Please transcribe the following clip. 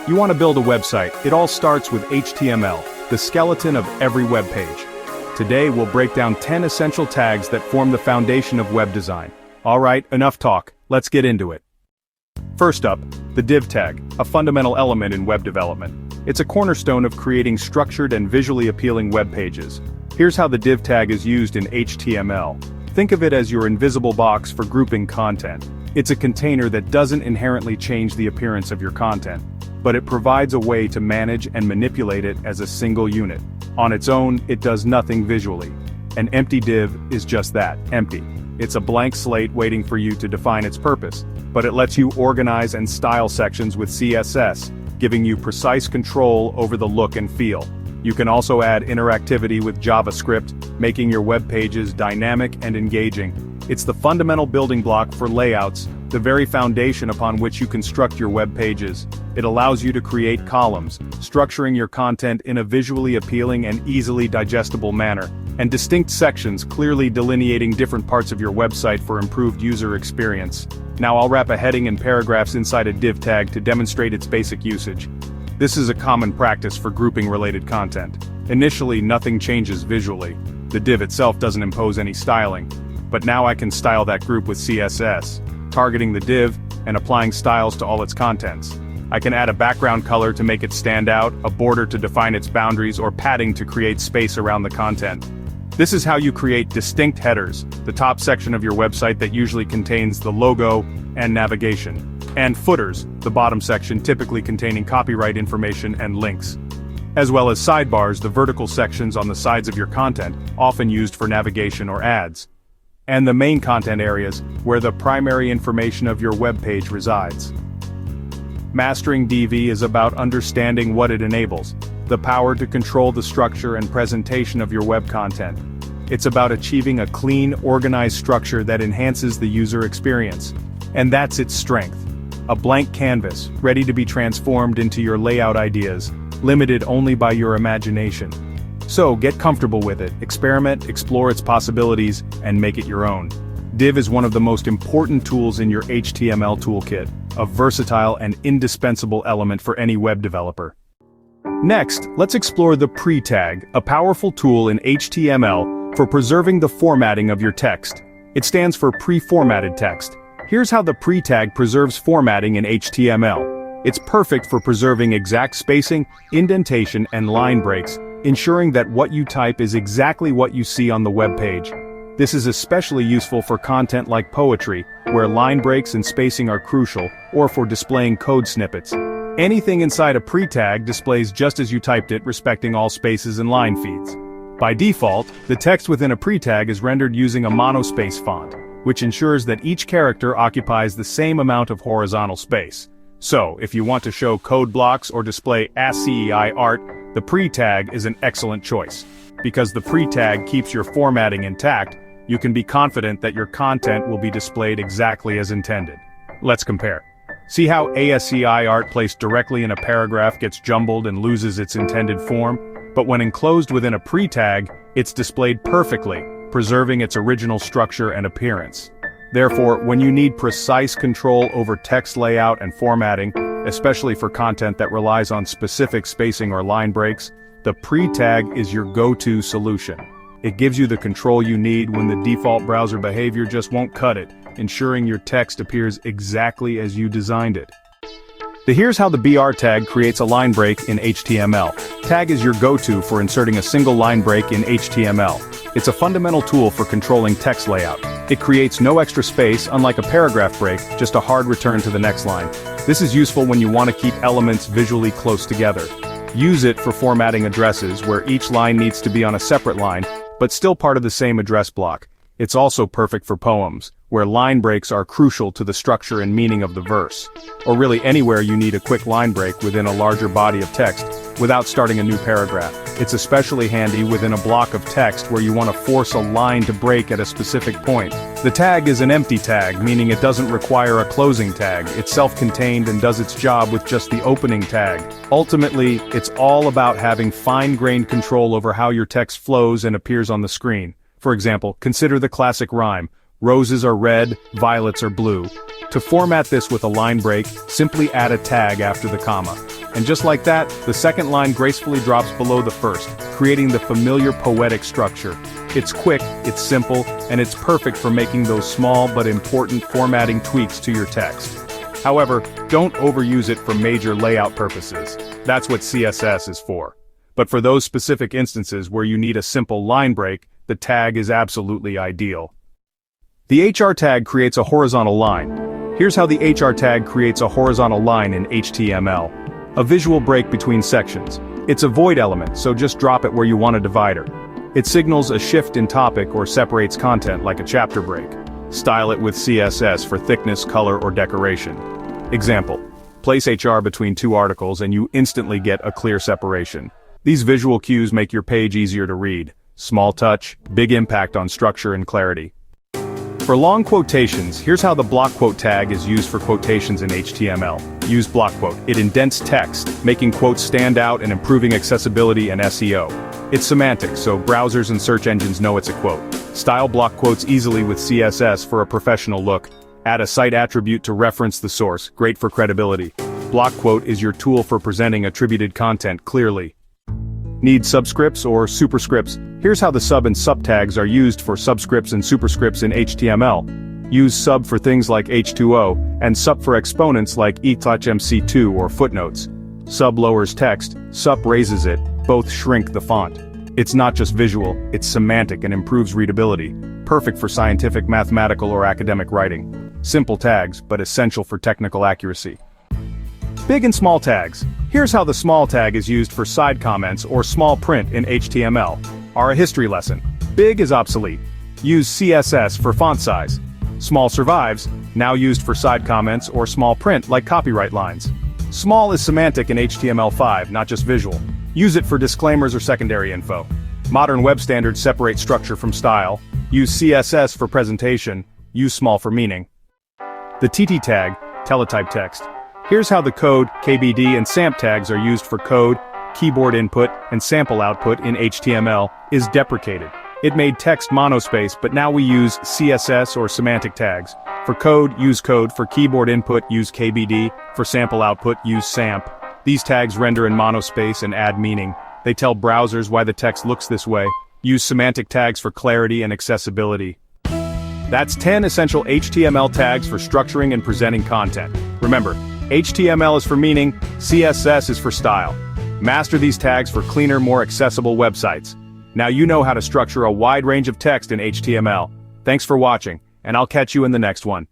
You want to build a website. It all starts with HTML, the skeleton of every web page. Today we'll break down 10 essential tags that form the foundation of web design. Alright, enough talk, let's get into it. First up, the div tag, a fundamental element in web development. It's a cornerstone of creating structured and visually appealing web pages. Here's how the div tag is used in HTML. Think of it as your invisible box for grouping content. It's a container that doesn't inherently change the appearance of your content, but it provides a way to manage and manipulate it as a single unit. On its own, it does nothing visually. An empty div is just that, empty. It's a blank slate waiting for you to define its purpose, but it lets you organize and style sections with CSS, giving you precise control over the look and feel. You can also add interactivity with JavaScript, making your web pages dynamic and engaging. It's the fundamental building block for layouts, the very foundation upon which you construct your web pages. It allows you to create columns, structuring your content in a visually appealing and easily digestible manner, and distinct sections clearly delineating different parts of your website for improved user experience. Now I'll wrap a heading and paragraphs inside a div tag to demonstrate its basic usage. This is a common practice for grouping related content. Initially, nothing changes visually. The div itself doesn't impose any styling. But now I can style that group with CSS, targeting the div and applying styles to all its contents. I can add a background color to make it stand out, a border to define its boundaries, or padding to create space around the content. This is how you create distinct headers, the top section of your website that usually contains the logo and navigation, and footers, the bottom section typically containing copyright information and links, as well as sidebars, the vertical sections on the sides of your content, often used for navigation or ads, and the main content areas, where the primary information of your web page resides. Mastering DV is about understanding what it enables, the power to control the structure and presentation of your web content. It's about achieving a clean, organized structure that enhances the user experience. And that's its strength. A blank canvas, ready to be transformed into your layout ideas, limited only by your imagination. So get comfortable with it, experiment, explore its possibilities, and make it your own. Div is one of the most important tools in your HTML toolkit, a versatile and indispensable element for any web developer. Next, let's explore the pre-tag, a powerful tool in HTML for preserving the formatting of your text. It stands for pre-formatted text. Here's how the pre-tag preserves formatting in HTML. It's perfect for preserving exact spacing, indentation, and line breaks, ensuring that what you type is exactly what you see on the web page. This is especially useful for content like poetry, where line breaks and spacing are crucial, or for displaying code snippets. Anything inside a pre-tag displays just as you typed it, respecting all spaces and line feeds. By default, the text within a pre-tag is rendered using a monospace font, which ensures that each character occupies the same amount of horizontal space. So, if you want to show code blocks or display ASCII art, the pre-tag is an excellent choice. Because the pre-tag keeps your formatting intact, you can be confident that your content will be displayed exactly as intended. Let's compare. See how ASCII art placed directly in a paragraph gets jumbled and loses its intended form? But when enclosed within a pre-tag, it's displayed perfectly, preserving its original structure and appearance. Therefore, when you need precise control over text layout and formatting, especially for content that relies on specific spacing or line breaks, the pre-tag is your go-to solution. It gives you the control you need when the default browser behavior just won't cut it, ensuring your text appears exactly as you designed it. Here's how the BR tag creates a line break in HTML. Tag is your go-to for inserting a single line break in HTML. It's a fundamental tool for controlling text layout. It creates no extra space, unlike a paragraph break, just a hard return to the next line. This is useful when you want to keep elements visually close together. Use it for formatting addresses, where each line needs to be on a separate line, but still part of the same address block. It's also perfect for poems, where line breaks are crucial to the structure and meaning of the verse. Or really anywhere you need a quick line break within a larger body of text, without starting a new paragraph. It's especially handy within a block of text where you want to force a line to break at a specific point. The tag is an empty tag, meaning it doesn't require a closing tag. It's self-contained and does its job with just the opening tag. Ultimately, it's all about having fine-grained control over how your text flows and appears on the screen. For example, consider the classic rhyme, Roses are red, violets are blue. To format this with a line break, simply add a tag after the comma. And just like that, the second line gracefully drops below the first, creating the familiar poetic structure. It's quick, it's simple, and it's perfect for making those small but important formatting tweaks to your text. However, don't overuse it for major layout purposes. That's what CSS is for. But for those specific instances where you need a simple line break, the tag is absolutely ideal. The HR tag creates a horizontal line. Here's how the HR tag creates a horizontal line in HTML. A visual break between sections. It's a void element, so just drop it where you want a divider. It signals a shift in topic or separates content like a chapter break. Style it with CSS for thickness, color, or decoration. Example. Place HR between two articles and you instantly get a clear separation. These visual cues make your page easier to read. Small touch, big impact on structure and clarity. For long quotations, here's how the block quote tag is used for quotations in HTML. Use block quote. It indents text, making quotes stand out and improving accessibility and SEO. It's semantic, so browsers and search engines know it's a quote. Style block quotes easily with CSS for a professional look. Add a site attribute to reference the source, great for credibility. Block quote is your tool for presenting attributed content clearly. Need subscripts or superscripts? Here's how the sub and subtags are used for subscripts and superscripts in HTML. Use sub for things like H2O, and sup for exponents like e/mc2 or footnotes. Sub lowers text, sup raises it, both shrink the font. It's not just visual, it's semantic and improves readability. Perfect for scientific, mathematical, or academic writing. Simple tags, but essential for technical accuracy. Big and small tags. Here's how the small tag is used for side comments or small print in HTML. Our history lesson. Big is obsolete. Use CSS for font size. Small survives, now used for side comments or small print like copyright lines. Small is semantic in HTML5, not just visual. Use it for disclaimers or secondary info. Modern web standards separate structure from style. Use CSS for presentation. Use small for meaning. The TT tag, teletype text. Here's how the code, KBD, and SAMP tags are used for code, keyboard input, and sample output in HTML, is deprecated. It made text monospace, but now we use CSS or semantic tags. For code, use code. For keyboard input, use KBD. For sample output, use SAMP. These tags render in monospace and add meaning. They tell browsers why the text looks this way. Use semantic tags for clarity and accessibility. That's 10 essential HTML tags for structuring and presenting content. Remember, HTML is for meaning, CSS is for style. Master these tags for cleaner, more accessible websites. Now you know how to structure a wide range of text in HTML. Thanks for watching, and I'll catch you in the next one.